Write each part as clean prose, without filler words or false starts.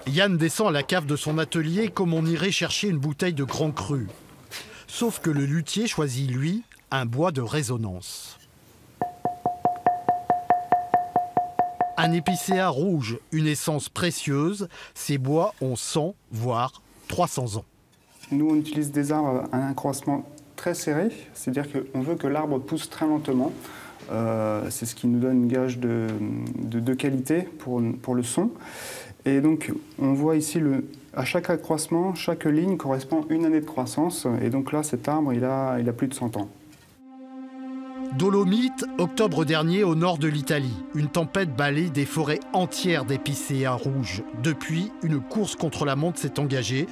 Yann descend à la cave de son atelier comme on irait chercher une bouteille de Grand Cru. Sauf que le luthier choisit, lui, un bois de résonance. Un épicéa rouge, une essence précieuse, ces bois ont 100, voire 300 ans. Nous, on utilise des arbres à un croissement très serré, c'est-à-dire qu'on veut que l'arbre pousse très lentement. C'est ce qui nous donne une gage de qualité pour le son. Et donc, on voit ici, à chaque accroissement, chaque ligne correspond à une année de croissance. Et donc là, cet arbre, il a plus de 100 ans. Dolomites, octobre dernier, au nord de l'Italie. Une tempête balaye des forêts entières d'épicéas rouges. Depuis, une course contre la montre s'est engagée.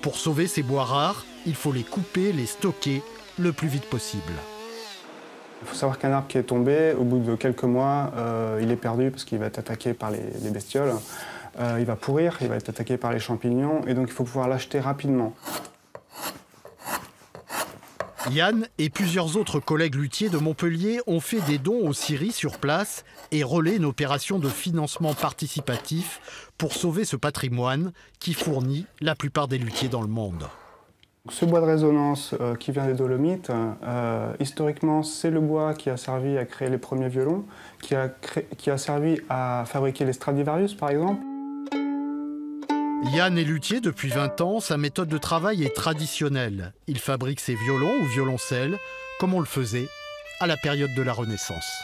Pour sauver ces bois rares, il faut les couper, les stocker le plus vite possible. Il faut savoir qu'un arbre qui est tombé, au bout de quelques mois, il est perdu parce qu'il va être attaqué par les bestioles. Il va pourrir, il va être attaqué par les champignons, et donc il faut pouvoir l'acheter rapidement. Yann et plusieurs autres collègues luthiers de Montpellier ont fait des dons aux scieries sur place et relaient une opération de financement participatif pour sauver ce patrimoine qui fournit la plupart des luthiers dans le monde. Ce bois de résonance qui vient des Dolomites, historiquement, c'est le bois qui a servi à créer les premiers violons, qui a servi à fabriquer les Stradivarius, par exemple. Yann est luthier depuis 20 ans, sa méthode de travail est traditionnelle. Il fabrique ses violons ou violoncelles comme on le faisait à la période de la Renaissance.